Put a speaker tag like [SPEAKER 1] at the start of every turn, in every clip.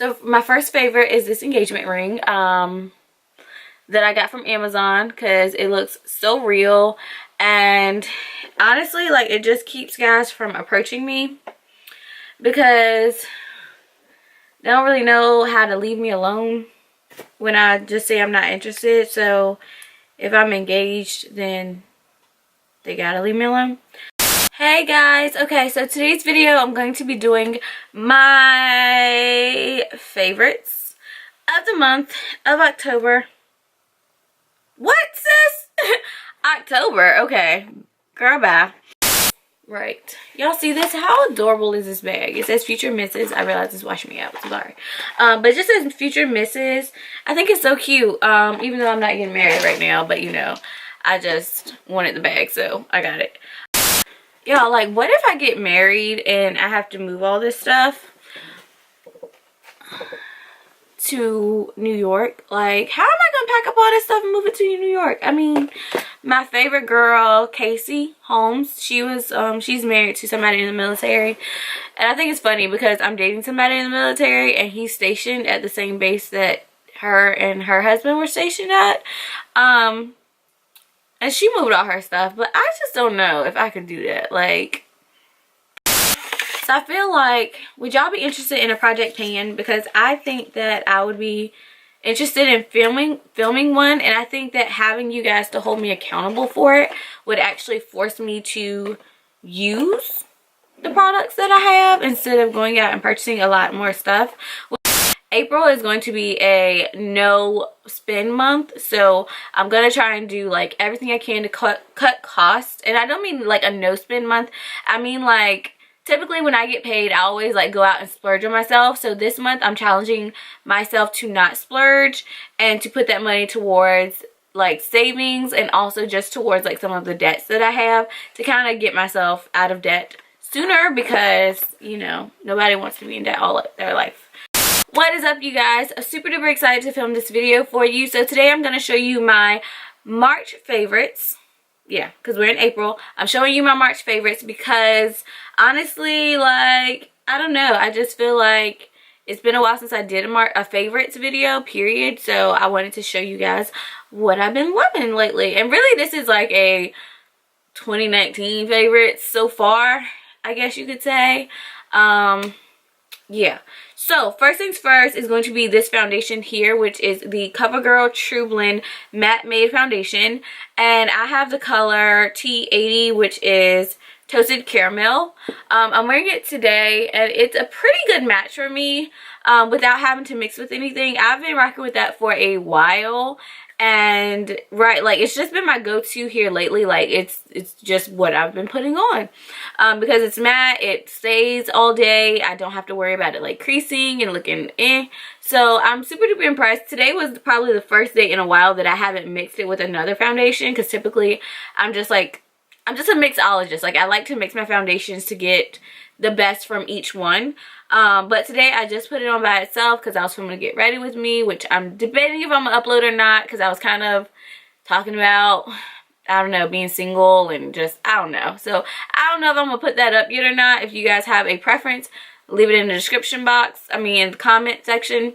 [SPEAKER 1] So my first favorite is this engagement ring that I got from Amazon because it looks so real, and honestly, like, it just keeps guys from approaching me because they don't really know how to leave me alone when I just say I'm not interested. So if I'm engaged, then they gotta leave me alone. Hey guys, okay, so today's video I'm going to be doing my favorites of the month of October. What, sis? October, okay. Girl, bye. Right. Y'all see this? How adorable is this bag? It says Future Mrs. I realize it's washing me out. I'm sorry. But it just says Future Mrs. I think it's so cute. Even though I'm not getting married right now, but you know, I just wanted the bag, so I got it. Y'all, like, what if I get married and I have to move all this stuff to New York? Like, how am I gonna pack up all this stuff and move it to New York? I mean, my favorite girl, Casey Holmes, she's married to somebody in the military, and I think it's funny because I'm dating somebody in the military and he's stationed at the same base that her and her husband were stationed at, and she moved all her stuff, but I just don't know if I could do that. Like, so I feel like, would y'all be interested in a project pan? Because I think that I would be interested in filming one, and I think that having you guys to hold me accountable for it would actually force me to use the products that I have instead of going out and purchasing a lot more stuff. April is going to be a no spend month, so I'm gonna try and do like everything I can to cut costs. And I don't mean like a no spend month, I mean like typically when I get paid I always like go out and splurge on myself. So this month I'm challenging myself to not splurge and to put that money towards like savings, and also just towards like some of the debts that I have, to kind of get myself out of debt sooner, because you know, nobody wants to be in debt all their life. What is up, you guys? I'm super duper excited to film this video for you. So today I'm going to show you my March favorites. Yeah, because we're in April. I'm showing you my March favorites because honestly, like, I don't know, I just feel like it's been a while since I did a favorites video, period. So I wanted to show you guys what I've been loving lately. And really, this is like a 2019 favorites so far, I guess you could say. Yeah. So first things first is going to be this foundation here, which is the CoverGirl True Blend Matte Made Foundation, and I have the color T80, which is Toasted Caramel. I'm wearing it today, and it's a pretty good match for me without having to mix with anything. I've been rocking with that for a while, and right, like, it's just been my go-to here lately. Like, it's just what I've been putting on because it's matte, it stays all day, I don't have to worry about it like creasing and looking so I'm super duper impressed. Today was probably the first day in a while that I haven't mixed it with another foundation, because typically I'm just a mixologist. Like, I like to mix my foundations to get the best from each one. But today I just put it on by itself because I was filming to get ready with me, which I'm debating if I'm gonna upload or not, because I was kind of talking about, I don't know, being single and just, I don't know. So I don't know if I'm gonna put that up yet or not. If you guys have a preference, leave it in the description box, in the comment section.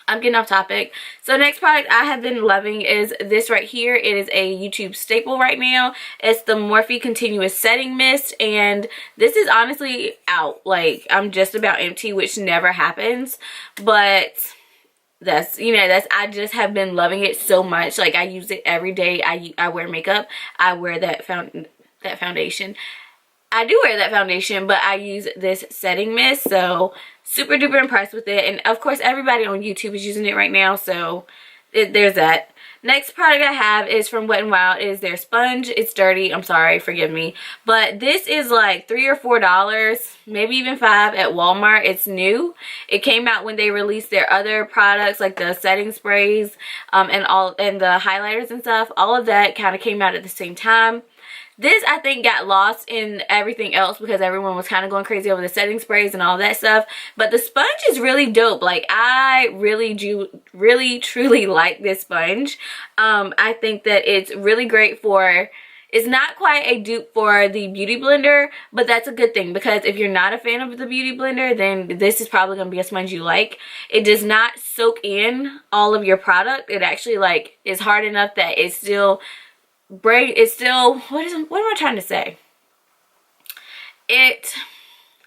[SPEAKER 1] I'm getting off topic. So next product I have been loving is this right here. It is a YouTube staple right now. It's the Morphe Continuous Setting Mist, and this is honestly out. Like, I'm just about empty, which never happens, but that's, you know, I just have been loving it so much. Like, I use it every day. I wear makeup, I wear that foundation. I do wear that foundation, but I use this setting mist, so super duper impressed with it. And of course, everybody on YouTube is using it right now, so there's that. Next product I have is from Wet n Wild. It is their sponge. It's dirty, I'm sorry, forgive me, but this is like $3 or $4, maybe even $5 at Walmart. It's new. It came out when they released their other products, like the setting sprays and the highlighters and stuff. All of that kind of came out at the same time. This, I think, got lost in everything else because everyone was kind of going crazy over the setting sprays and all that stuff. But the sponge is really dope. Like, I really truly like this sponge. I think that it's really great for, It's not quite a dupe for the Beauty Blender, but that's a good thing, because if you're not a fan of the Beauty Blender, then this is probably going to be a sponge you like. It does not soak in all of your product. It actually like is hard enough that it's still what am I trying to say?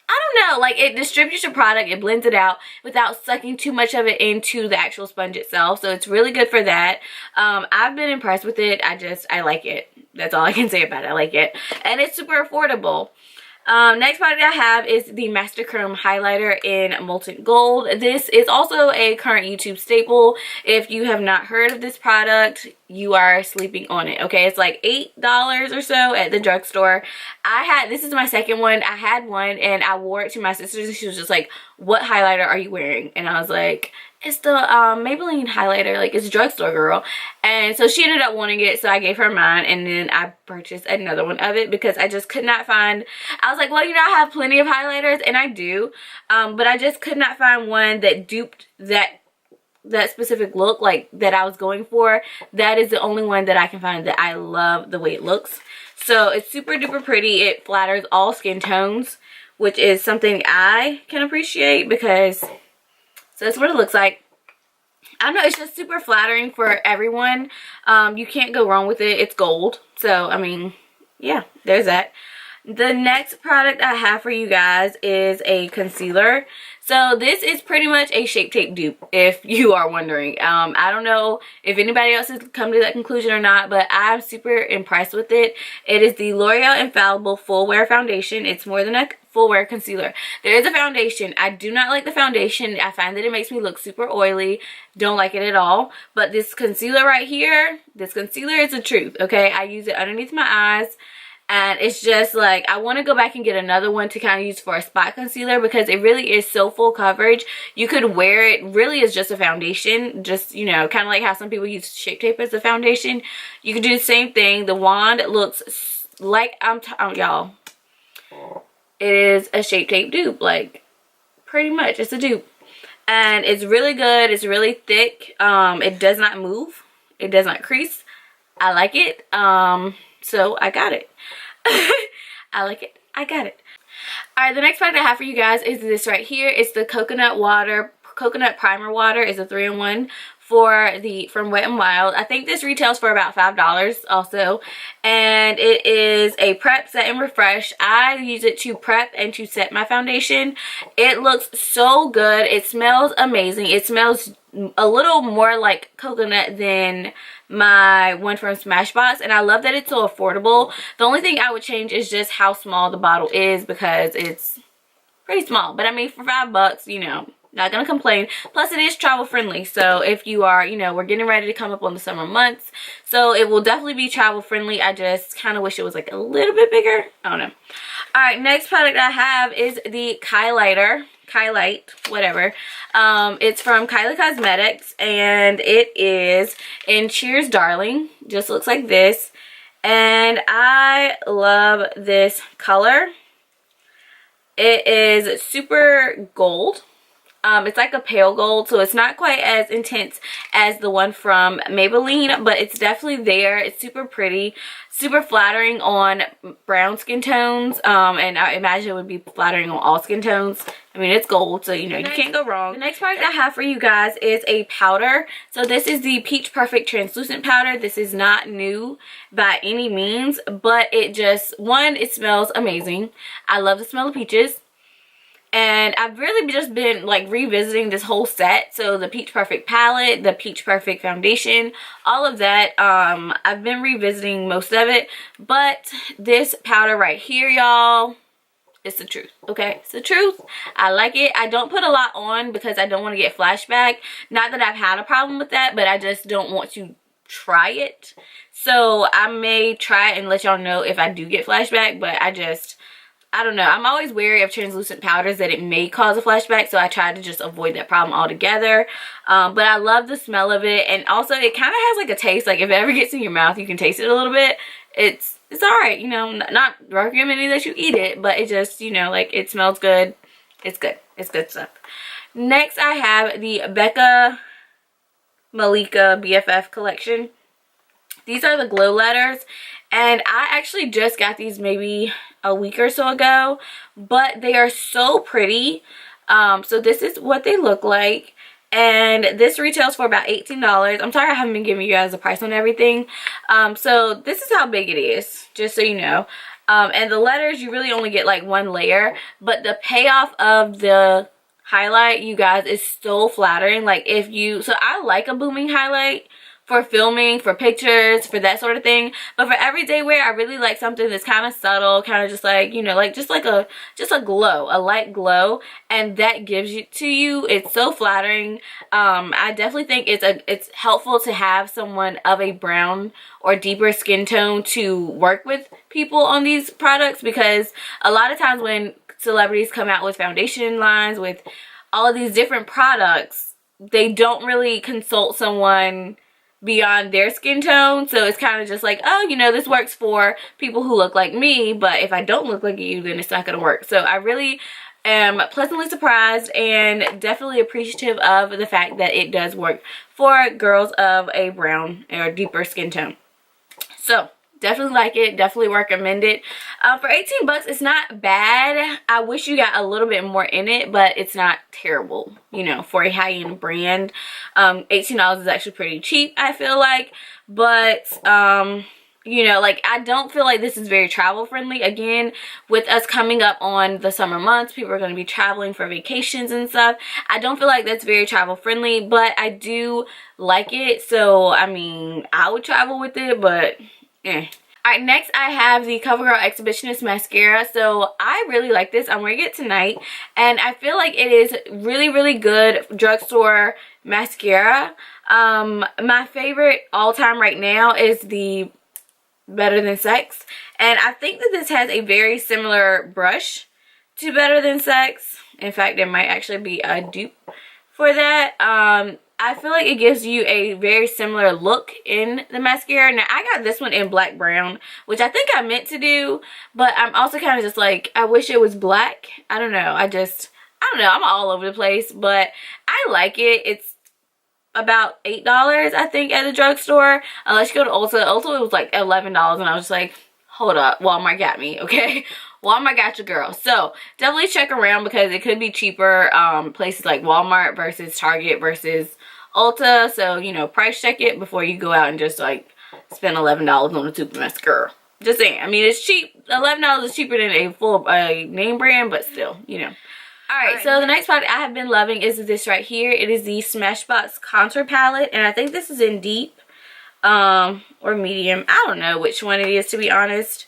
[SPEAKER 1] I don't know, like it distributes your product, it blends it out without sucking too much of it into the actual sponge itself. So it's really good for that. I've been impressed with it. I like it. That's all I can say about it. I like it. And it's super affordable. Next product I have is the Master Chrome Highlighter in Molten Gold. This is also a current YouTube staple. If you have not heard of this product, you are sleeping on it, okay? It's like $8 or so at the drugstore. This is my second one. I had one and I wore it to my sister's and she was just like, what highlighter are you wearing? And I was like, it's the Maybelline highlighter, like it's drugstore girl. And so she ended up wanting it, so I gave her mine, and then I purchased another one of it because I just could not find, I was like, well, you know, I have plenty of highlighters, and I do, but I just could not find one that duped that specific look like that I was going for. That is the only one that I can find that I love the way it looks. So it's super duper pretty. It flatters all skin tones, which is something I can appreciate, because so that's what it looks like. I don't know, it's just super flattering for everyone. You can't go wrong with it. It's gold. So, I mean, yeah, there's that. The next product I have for you guys is a concealer. So this is pretty much a Shape Tape dupe, if you are wondering. I don't know if anybody else has come to that conclusion or not, but I'm super impressed with it. It is the L'Oreal Infallible Full Wear Foundation. It's more than a full wear concealer. There is a foundation. I do not like the foundation. I find that it makes me look super oily. Don't like it at all. But this concealer right here, this concealer is the truth, okay? I use it underneath my eyes. And it's just like, I want to go back and get another one to kind of use for a spot concealer, because it really is so full coverage. You could wear it really as just a foundation. Just, you know, kind of like how some people use Shape Tape as a foundation. You could do the same thing. The wand looks like, y'all, it is a Shape Tape dupe. Like, pretty much. It's a dupe. And it's really good. It's really thick. It does not move. It does not crease. I like it. So I got it. I like it. I got it. Alright, the next product I have for you guys is this right here. It's the Coconut Primer Water. It's a 3-in-1 from Wet n Wild. I think this retails for about $5 also. And it is a prep, set, and refresh. I use it to prep and to set my foundation. It looks so good. It smells amazing. It smells a little more like coconut than my one from Smashbox, and I love that it's so affordable. The only thing I would change is just how small the bottle is, because it's pretty small. But I mean, for $5, you know, not gonna complain. Plus it is travel friendly, so if you are, you know, we're getting ready to come up on the summer months, so it will definitely be travel friendly. I just kind of wish it was like a little bit bigger. I don't know. All right, next product I have is the Kylight, whatever. It's from Kylie Cosmetics, and it is in Cheers Darling. Just looks like this, and I love this color. It is super gold. It's like a pale gold, so it's not quite as intense as the one from Maybelline, but it's definitely there. It's super pretty, super flattering on brown skin tones, and I imagine it would be flattering on all skin tones. I mean, it's gold, so you know, you can't go wrong. The next product I have for you guys is a powder. So this is the Peach Perfect Translucent Powder. This is not new by any means, but it just, it smells amazing. I love the smell of peaches. And I've really just been like revisiting this whole set. So the Peach Perfect palette, the Peach Perfect foundation, all of that. I've been revisiting most of it. But this powder right here, y'all, it's the truth. Okay, it's the truth. I like it. I don't put a lot on because I don't want to get flashback. Not that I've had a problem with that, but I just don't want to try it. So I may try it and let y'all know if I do get flashback, but I don't know. I'm always wary of translucent powders that it may cause a flashback, so I try to just avoid that problem altogether. But I love the smell of it, and also it kind of has like a taste. Like if it ever gets in your mouth, you can taste it a little bit. It's alright, you know, not recommending that you eat it, but it just, you know, like it smells good. It's good. It's good stuff. Next, I have the Becca Malika BFF collection. These are the glow letters, and I actually just got these maybe a week or so ago, but they are so pretty. So this is what they look like, and this retails for about $18. I'm sorry I haven't been giving you guys a price on everything. So this is how big it is, just so you know. And the letters, you really only get like one layer, but the payoff of the highlight, you guys, is so flattering. Like if you, so I like a booming highlight for filming, for pictures, for that sort of thing, but for everyday wear, I really like something that's kind of subtle, kind of just like, you know, like just a glow, a light glow, and that gives you to you. It's so flattering. I definitely think it's helpful to have someone of a brown or deeper skin tone to work with people on these products, because a lot of times when celebrities come out with foundation lines, with all of these different products, they don't really consult someone beyond their skin tone. So it's kind of just like, oh, you know, this works for people who look like me, but if I don't look like you, then it's not going to work. So I really am pleasantly surprised and definitely appreciative of the fact that it does work for girls of a brown or deeper skin tone. So definitely like it, definitely recommend it. For 18 bucks, it's not bad. I wish you got a little bit more in it, but it's not terrible, you know, for a high-end brand. $18 is actually pretty cheap, I feel like, but you know, like, I don't feel like this is very travel friendly. Again, with us coming up on the summer months, people are going to be traveling for vacations and stuff. I don't feel like that's very travel friendly, but I do like it. So I mean, I would travel with it, but Alright, next I have the CoverGirl Exhibitionist Mascara. So I really like this. I'm wearing it tonight, and I feel like it is really good drugstore mascara. My favorite all time right now is the Better Than Sex, and I think that this has a very similar brush to Better Than Sex. In fact, it might actually be a dupe for that. I feel like it gives you a very similar look in the mascara. Now, I got this one in black brown, which I think I meant to do, but I'm also kind of just like, I wish it was black. I don't know. I don't know. I'm all over the place, but I like it. It's about $8, I think, at the drugstore. Unless you go to Ulta. Ulta, it was like $11, and I was just like, hold up. Walmart got me, okay? Walmart got your girl. So definitely check around, because it could be cheaper places like Walmart versus Target versus Ulta. So, you know, price check it before you go out and just like spend $11 on a tube of mascara. Just saying. I mean, it's cheap. $11 is cheaper than a full name brand, but still, you know. Alright, so the next product I have been loving is this right here. It is the Smashbox Contour Palette, and I think this is in deep or medium. I don't know which one it is, to be honest,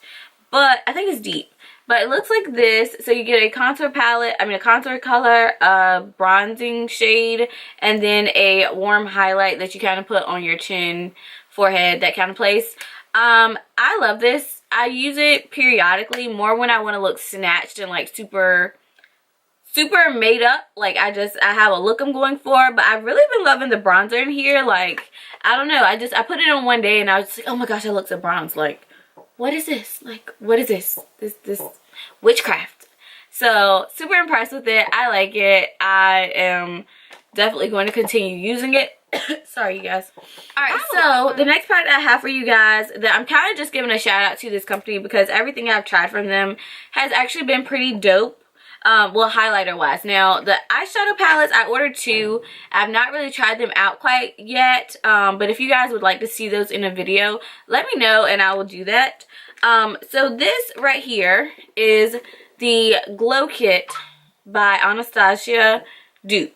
[SPEAKER 1] but I think it's deep. But it looks like this. So you get a contour palette, a contour color, a bronzing shade, and then a warm highlight that you kind of put on your chin, forehead, that kind of place. I love this. I use it periodically, more when I want to look snatched and like super made up. Like I have a look I'm going for, but I've really been loving the bronzer in here. Like, I don't know. I put it on one day and I was like, oh my gosh, I look so bronzed. Like, what is this? Like, what is this? This witchcraft. So super impressed with it. I like it. I am definitely going to continue using it. Sorry, you guys. Alright, so the next product I have for you guys, that I'm kind of just giving a shout out to this company, because everything I've tried from them has actually been pretty dope. Well, highlighter wise. Now, the eyeshadow palettes, I ordered 2. I've not really tried them out quite yet, but if you guys would like to see those in a video, let me know and I will do that. So this right here is the Glow Kit by Anastasia dupe.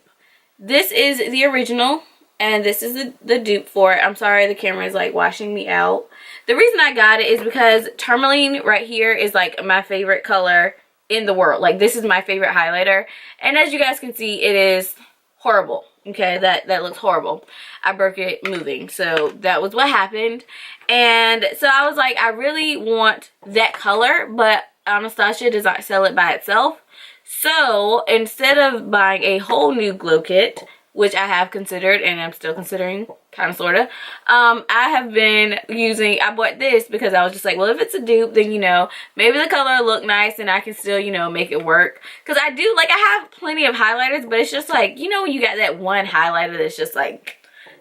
[SPEAKER 1] This is the original, and this is the dupe for it. I'm sorry, the camera is like washing me out. The reason I got it is because tourmaline right here is like my favorite color in the world. Like, this is my favorite highlighter, and as you guys can see, it is horrible. Okay, that looks horrible. I broke it moving, so that was what happened. And so I was like, I really want that color, but Anastasia does not sell it by itself. So instead of buying a whole new glow kit, which I have considered and I'm still considering, kind of, sort of, I have been using, I bought this because I was just like, well, if it's a dupe, then, you know, maybe the color will look nice and I can still, you know, make it work. Because I do, like, I have plenty of highlighters, but it's just like, you know, when you got that one highlighter that's just like,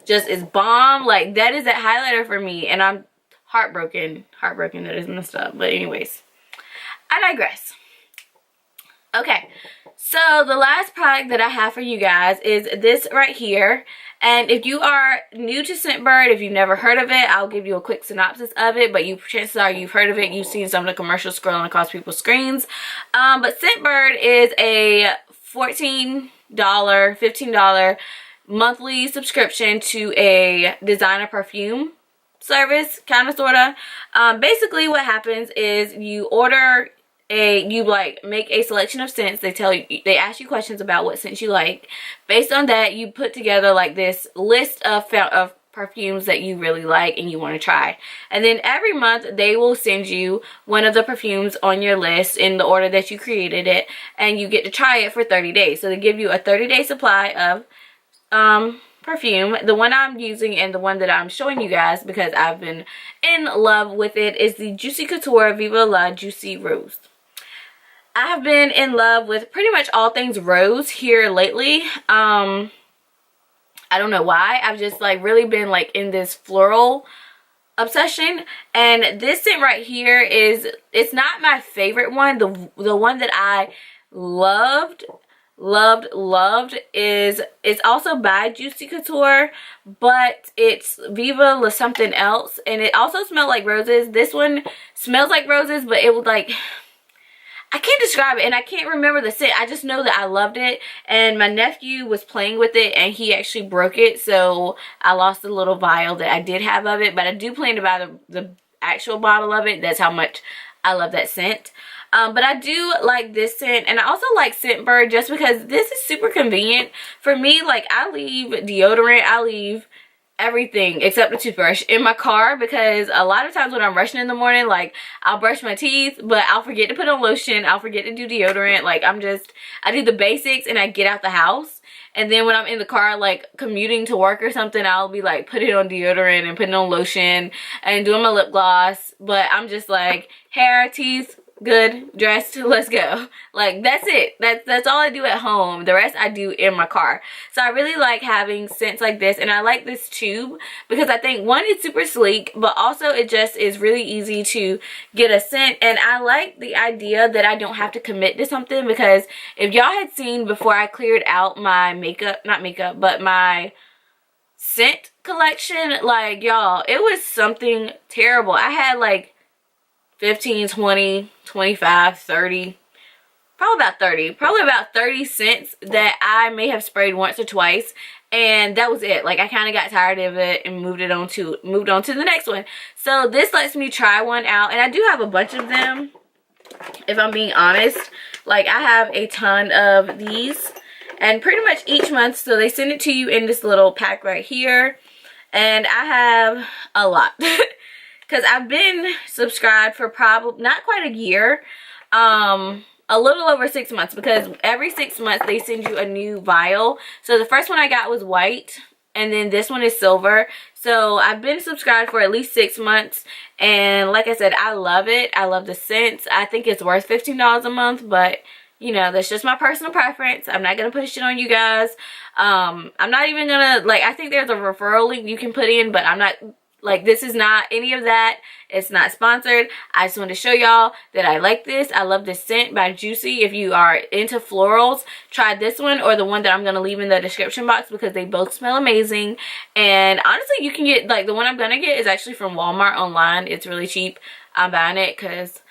[SPEAKER 1] just is bomb, like, that is that highlighter for me. And I'm heartbroken that is messed up. But anyways, I digress. Okay, so the last product that I have for you guys is this right here. And if you are new to Scentbird, if you've never heard of it, I'll give you a quick synopsis of it. But chances are you've heard of it. You've seen some of the commercials scrolling across people's screens. But Scentbird is a $14, $15 monthly subscription to a designer perfume service, kind of, sort of. Basically what happens is you order you make a selection of scents. They ask you questions about what scents you like. Based on that, you put together like this list of perfumes that you really like and you want to try. And then every month they will send you one of the perfumes on your list in the order that you created it, and you get to try it for 30 days. So they give you a 30-day supply of perfume. The one I'm using and the one that I'm showing you guys because I've been in love with it is the Juicy Couture Viva La Juicy Rose. I have been in love with pretty much all things rose here lately. I don't know why. I've just like really been like in this floral obsession, and this scent right here it's not my favorite one. The one that I loved is, it's also by Juicy Couture, but it's Viva La something else, and it also smells like roses. This one smells like roses, but it was like, I can't describe it, and I can't remember the scent. I just know that I loved it, and my nephew was playing with it, and he actually broke it, so I lost the little vial that I did have of it, but I do plan to buy the actual bottle of it. That's how much I love that scent. But I do like this scent, and I also like Scentbird just because this is super convenient. For me, like, I leave deodorant, I leave everything except the toothbrush in my car, because a lot of times when I'm rushing in the morning, like, I'll brush my teeth, but I'll forget to put on lotion, I'll forget to do deodorant. Like, I do the basics and I get out the house, and then when I'm in the car, like, commuting to work or something, I'll be like putting on deodorant and putting on lotion and doing my lip gloss. But I'm just like, hair, teeth, good, dressed, let's go. Like, that's it. That's all I do at home. The rest I do in my car. So I really like having scents like this, and I like this tube because I think, one, it's super sleek, but also it just is really easy to get a scent. And I like the idea that I don't have to commit to something, because if y'all had seen before I cleared out my my scent collection, like, y'all, it was something terrible. I had like 15, 20, 25, 30, probably about 30 scents that I may have sprayed once or twice, and that was it. Like, I kind of got tired of it and moved on to the next one. So this lets me try one out, and I do have a bunch of them, if I'm being honest. Like, I have a ton of these, and pretty much each month, so they send it to you in this little pack right here, and I have a lot. Because I've been subscribed for probably not quite a year, a little over 6 months, because every 6 months they send you a new vial. So the first one I got was white, and then this one is silver. So I've been subscribed for at least 6 months, and like I said, I love it. I love the scents. I think it's worth $15 a month, but you know, that's just my personal preference. I'm not gonna push it on you guys. I'm not even gonna, like, I think there's a referral link you can put in, but I'm not, like, this is not any of that. It's not sponsored. I just wanted to show y'all that I like this. I love this scent by Juicy. If you are into florals, try this one or the one that I'm going to leave in the description box, because they both smell amazing. And honestly, you can get, like, the one I'm going to get is actually from Walmart online. It's really cheap. I'm buying it because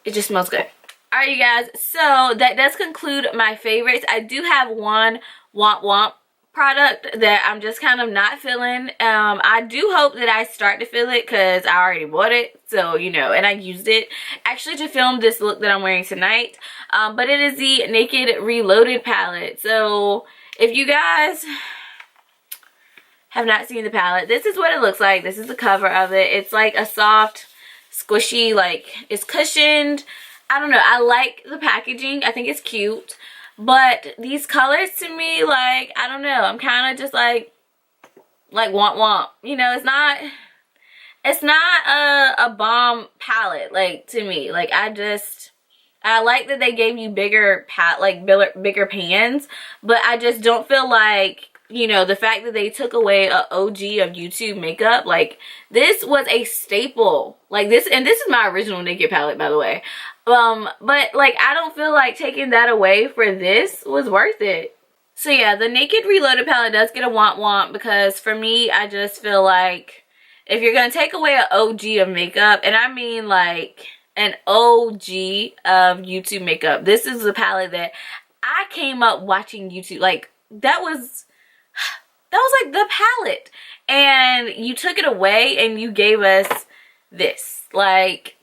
[SPEAKER 1] it just smells good. Alright, you guys. So that does conclude my favorites. I do have one Womp Womp product that I'm just kind of not feeling. I do hope that I start to feel it, because I already bought it, so you know, and I used it actually to film this look that I'm wearing tonight. But it is the Naked Reloaded palette. So if you guys have not seen the palette, this is what it looks like. This is the cover of it. It's like a soft, squishy, like, it's cushioned. I don't know, I like the packaging. I think it's cute. But these colors to me, like, I don't know, I'm kind of just like womp womp. You know, it's not a bomb palette, like, to me. Like, I like that they gave you bigger pans, but I just don't feel like you know, the fact that they took away a OG of YouTube makeup, like, this was a staple. Like, this, and this is my original Naked palette, by the way. But, like, I don't feel like taking that away for this was worth it. So, yeah, the Naked Reloaded palette does get a womp because for me, I just feel like if you're going to take away an OG of makeup, and I mean, like, an OG of YouTube makeup, this is a palette that I came up watching YouTube. Like, that was like the palette, and you took it away and you gave us this. Like,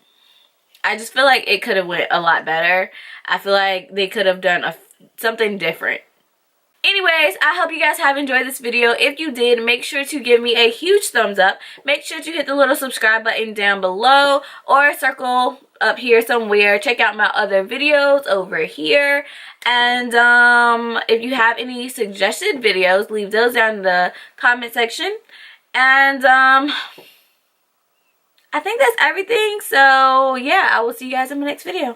[SPEAKER 1] I just feel like it could have went a lot better. I feel like they could have done something different. Anyways, I hope you guys have enjoyed this video. If you did, make sure to give me a huge thumbs up. Make sure to hit the little subscribe button down below, or circle up here somewhere. Check out my other videos over here. And if you have any suggested videos, leave those down in the comment section. And I think that's everything. So yeah, I will see you guys in my next video.